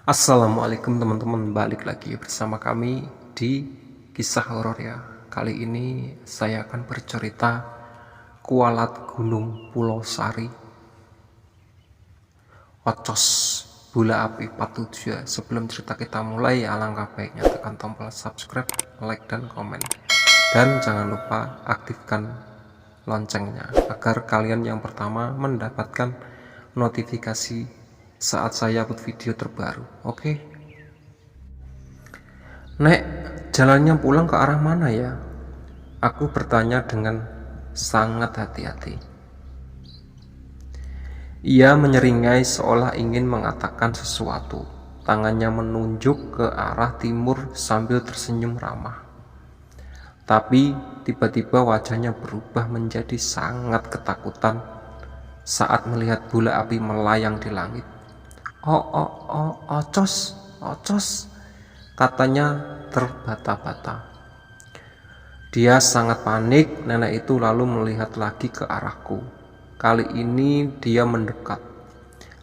Assalamualaikum teman-teman, balik lagi bersama kami di kisah horor ya. Kali ini saya akan bercerita Kualat Gunung Pulau Sari, Ocos Bola Api Part 7 ya. Sebelum cerita kita mulai, alangkah baiknya tekan tombol subscribe, like, dan komen. Dan jangan lupa aktifkan loncengnya agar kalian yang pertama mendapatkan notifikasi saat saya upload video terbaru. Oke. Nek, jalannya pulang ke arah mana ya? Aku bertanya dengan sangat hati-hati. Ia menyeringai seolah ingin mengatakan sesuatu. Tangannya menunjuk ke arah timur sambil tersenyum ramah. Tapi tiba-tiba wajahnya berubah menjadi sangat ketakutan saat melihat bola api melayang di langit. Ocos, katanya terbata-bata. Dia sangat panik. Nenek itu lalu melihat lagi ke arahku. Kali ini dia mendekat.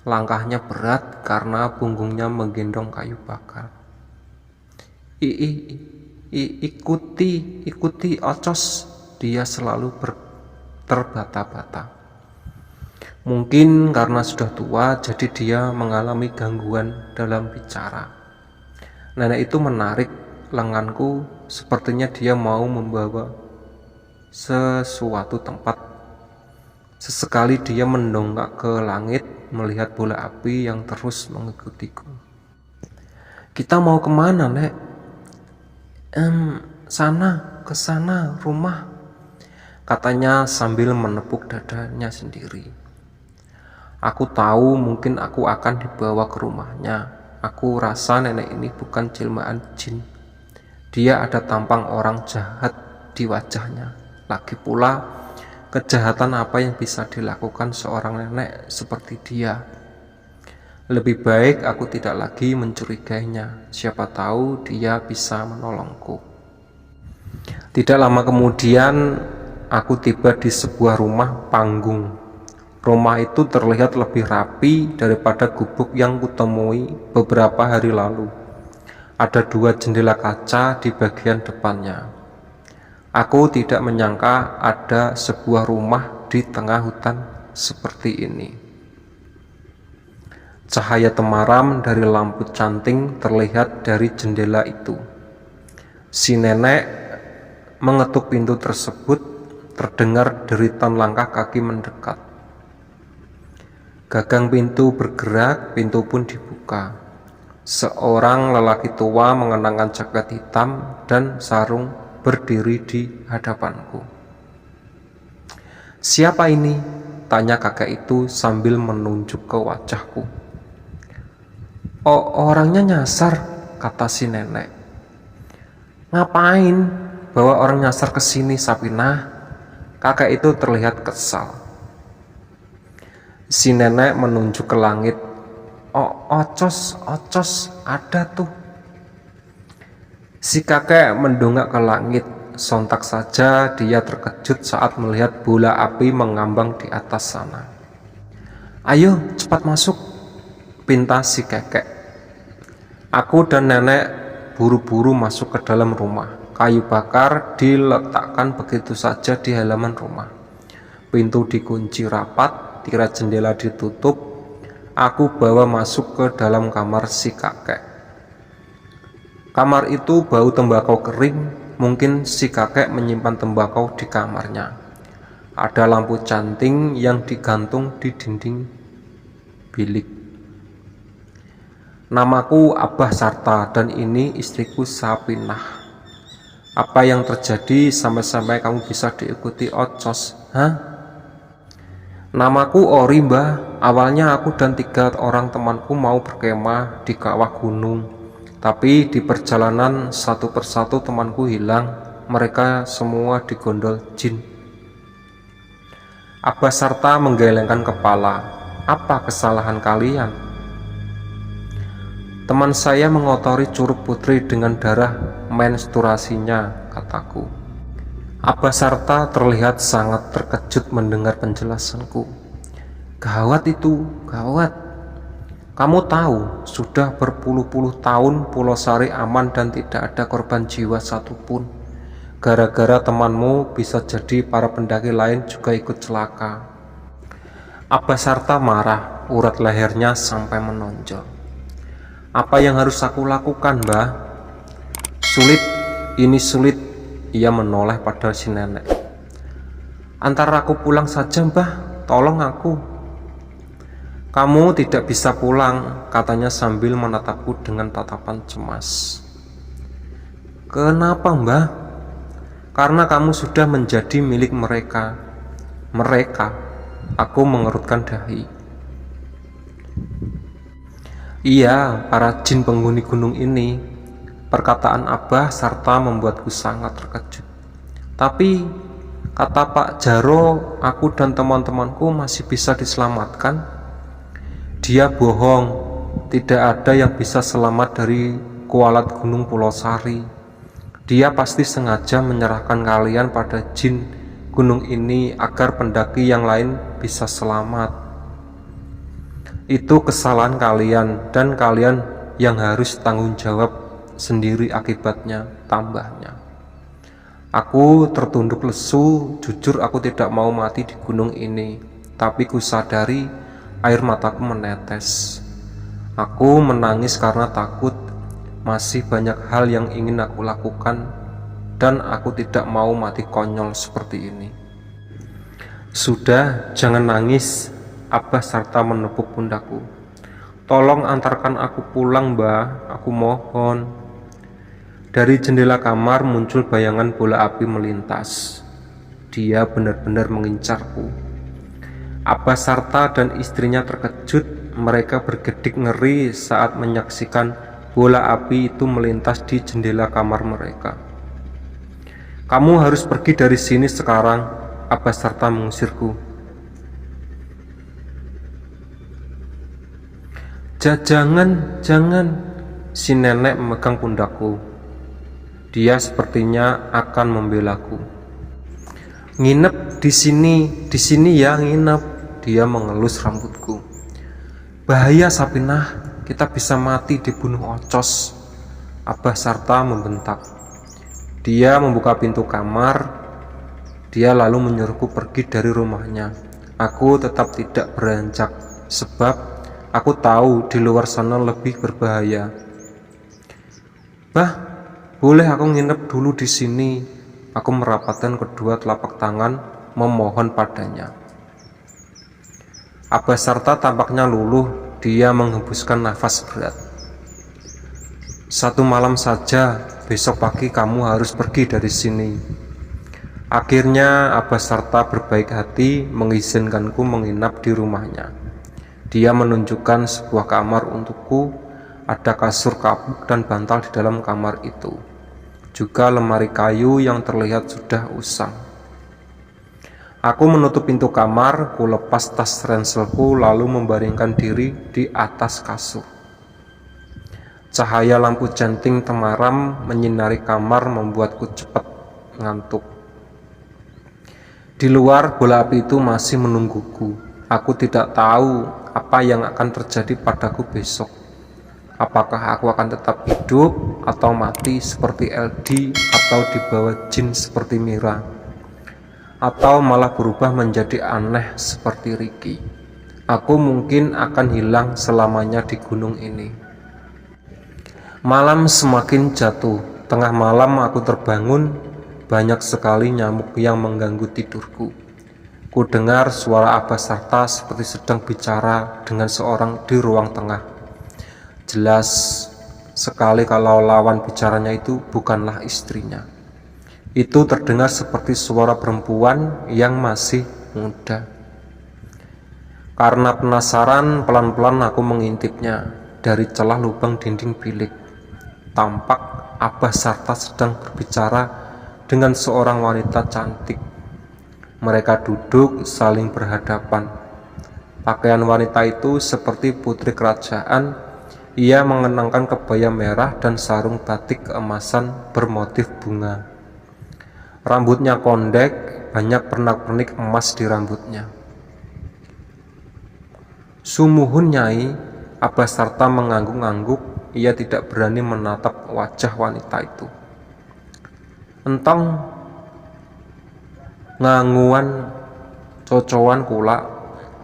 Langkahnya berat karena punggungnya menggendong kayu bakar. Ikuti Ocos, dia selalu terbata-bata. Mungkin karena sudah tua, jadi dia mengalami gangguan dalam bicara. Nenek itu menarik lenganku, sepertinya dia mau membawa sesuatu tempat. Sesekali dia mendongak ke langit, melihat bola api yang terus mengikutiku. Kita mau kemana, Nek? Ke sana, rumah, katanya sambil menepuk dadanya sendiri. Aku tahu mungkin aku akan dibawa ke rumahnya. Aku rasa nenek ini bukan jelmaan jin. Dia ada tampang orang jahat di wajahnya. Lagi pula, kejahatan apa yang bisa dilakukan seorang nenek seperti dia? Lebih baik aku tidak lagi mencurigainya. Siapa tahu dia bisa menolongku. Tidak lama kemudian, aku tiba di sebuah rumah panggung. Rumah itu terlihat lebih rapi daripada gubuk yang kutemui beberapa hari lalu. Ada 2 jendela kaca di bagian depannya. Aku tidak menyangka ada sebuah rumah di tengah hutan seperti ini. Cahaya temaram dari lampu canting terlihat dari jendela itu. Si nenek mengetuk pintu tersebut, terdengar deritan langkah kaki mendekat. Gagang pintu bergerak, pintu pun dibuka. Seorang lelaki tua mengenakan jaket hitam dan sarung berdiri di hadapanku. Siapa ini? Tanya kakek itu sambil menunjuk ke wajahku. Orangnya nyasar, kata si nenek. Ngapain bawa orang nyasar ke sini, Sapinah? Kakek itu terlihat kesal. Si nenek menunjuk ke langit. Ocos, ada tuh. Si kakek mendongak ke langit. Sontak saja dia terkejut saat melihat bola api mengambang di atas sana. Ayo cepat masuk, pinta si kakek. Aku dan nenek buru-buru masuk ke dalam rumah. Kayu bakar diletakkan begitu saja di halaman rumah. Pintu dikunci rapat, tirai jendela ditutup. Aku bawa masuk ke dalam kamar si kakek. Kamar itu bau tembakau kering. Mungkin si kakek menyimpan tembakau di kamarnya. Ada lampu canting yang digantung di dinding bilik. Namaku Abah Sarta dan ini istriku Sapinah. Apa yang terjadi sampai-sampai kamu bisa diikuti Ocos? Namaku Ori, Mbah. Awalnya aku dan 3 orang temanku mau berkemah di kawah gunung. Tapi di perjalanan satu persatu temanku hilang. Mereka semua digondol jin. Abah Sarta menggelengkan kepala. Apa kesalahan kalian? Teman saya mengotori Curug Putri dengan darah menstruasinya, kataku. Abah Sarta terlihat sangat terkejut mendengar penjelasanku. Gawat itu, gawat. Kamu tahu, sudah berpuluh-puluh tahun Pulau Sari aman dan tidak ada korban jiwa satupun. Gara-gara temanmu bisa jadi para pendaki lain juga ikut celaka. Abah Sarta marah, urat lehernya sampai menonjol. Apa yang harus aku lakukan, Mbah? Sulit, ini sulit, ia menoleh pada si nenek. Antara aku pulang saja, Mbah, tolong aku. Kamu tidak bisa pulang, katanya sambil menatapku dengan tatapan cemas. Kenapa, Mbah? Karena kamu sudah menjadi milik mereka. Mereka? Aku mengerutkan dahi. Iya, para jin penghuni gunung ini. Perkataan Abah Sarta membuatku sangat terkejut. Tapi, kata Pak Jaro, aku dan teman-temanku masih bisa diselamatkan. Dia bohong, tidak ada yang bisa selamat dari kualat gunung Pulau Sari. Dia pasti sengaja menyerahkan kalian pada jin gunung ini agar pendaki yang lain bisa selamat. Itu kesalahan kalian dan kalian yang harus tanggung jawab sendiri akibatnya, tambahnya. Aku tertunduk lesu, jujur aku tidak mau mati di gunung ini, tapi ku sadari air mataku menetes. Aku menangis karena takut masih banyak hal yang ingin aku lakukan dan aku tidak mau mati konyol seperti ini. Sudah, jangan nangis, Abah Sarta menepuk pundakku. Tolong antarkan aku pulang, Mbah, aku mohon. Dari jendela kamar muncul bayangan bola api melintas. Dia benar-benar mengincarku. Abah Sarta dan istrinya terkejut, mereka bergedik ngeri saat menyaksikan bola api itu melintas di jendela kamar mereka. Kamu harus pergi dari sini sekarang, Abah Sarta mengusirku. Jangan, si nenek memegang pundakku. Dia sepertinya akan membelaku. Nginep di sini ya nginep. Dia mengelus rambutku. Bahaya Sapinah, kita bisa mati dibunuh Ocos, Abah Sarta membentak. Dia membuka pintu kamar. Dia lalu menyuruhku pergi dari rumahnya. Aku tetap tidak beranjak, sebab aku tahu di luar sana lebih berbahaya. Bah, boleh aku nginep dulu di sini? Aku merapatkan kedua telapak tangan memohon padanya. Abah Sarta tampaknya luluh. Dia menghembuskan nafas berat. Satu malam saja, besok pagi kamu harus pergi dari sini. Akhirnya Abah Sarta berbaik hati mengizinkanku menginap di rumahnya. Dia menunjukkan sebuah kamar untukku. Ada kasur kapuk dan bantal di dalam kamar itu. Juga lemari kayu yang terlihat sudah usang. Aku menutup pintu kamar, ku lepas tas ranselku lalu membaringkan diri di atas kasur. Cahaya lampu jenting temaram menyinari kamar membuatku cepat ngantuk. Di luar bola api itu masih menungguku. Aku tidak tahu apa yang akan terjadi padaku besok. Apakah aku akan tetap hidup atau mati seperti LD atau dibawa jin seperti Mira, atau malah berubah menjadi aneh seperti Ricky. Aku mungkin akan hilang selamanya di gunung ini. Malam semakin jatuh. Tengah malam aku terbangun. Banyak sekali nyamuk yang mengganggu tidurku. Ku dengar suara Abah Sarta seperti sedang bicara dengan seorang di ruang tengah. Jelas sekali kalau lawan bicaranya itu bukanlah istrinya. Itu terdengar seperti suara perempuan yang masih muda. Karena penasaran, pelan-pelan aku mengintipnya dari celah lubang dinding bilik. Tampak Abah Sarta sedang berbicara dengan seorang wanita cantik. Mereka duduk saling berhadapan. Pakaian wanita itu seperti putri kerajaan. Ia mengenakan kebaya merah dan sarung batik keemasan bermotif bunga. Rambutnya kondek, banyak pernak-pernik emas di rambutnya. Sumuhun Nyai, Abah Sarta mengangguk-angguk. Ia tidak berani menatap wajah wanita itu. Entong nganguan cocowan kula,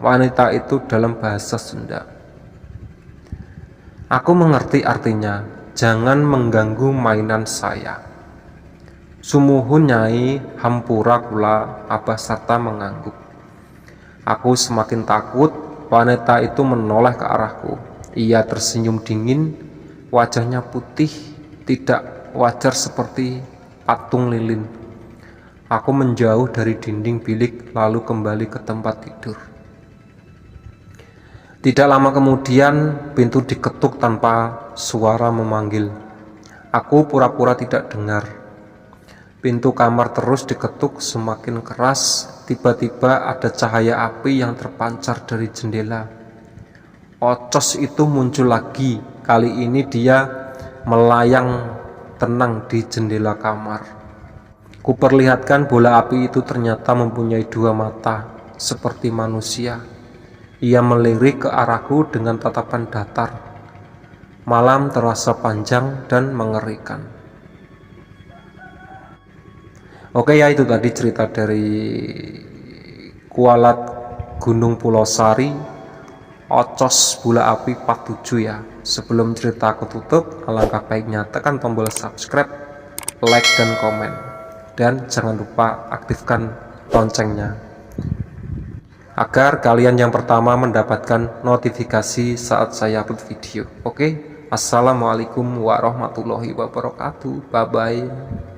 wanita itu dalam bahasa Sunda. Aku mengerti artinya, jangan mengganggu mainan saya. Sumuhun Nyai, hampura kula, Abah Sarta mengangguk. Aku semakin takut. Wanita itu menoleh ke arahku. Ia tersenyum dingin, wajahnya putih, tidak wajar seperti patung lilin. Aku menjauh dari dinding bilik lalu kembali ke tempat tidur. Tidak lama kemudian pintu diketuk tanpa suara memanggil. Aku pura-pura tidak dengar. Pintu kamar terus diketuk semakin keras. Tiba-tiba ada cahaya api yang terpancar dari jendela. Ocos itu muncul lagi. Kali ini dia melayang tenang di jendela kamar. Kuperlihatkan bola api itu ternyata mempunyai dua mata seperti manusia. Ia melirik ke arahku dengan tatapan datar. Malam terasa panjang dan mengerikan. Oke ya, itu tadi cerita dari Kualat Gunung Pulau Sari, Ocos Bola Api Part 7 ya. Sebelum cerita aku tutup, alangkah baiknya tekan tombol subscribe, like dan komen. Dan jangan lupa aktifkan loncengnya agar kalian yang pertama mendapatkan notifikasi saat saya upload video. Oke, assalamualaikum warahmatullahi wabarakatuh. Bye bye.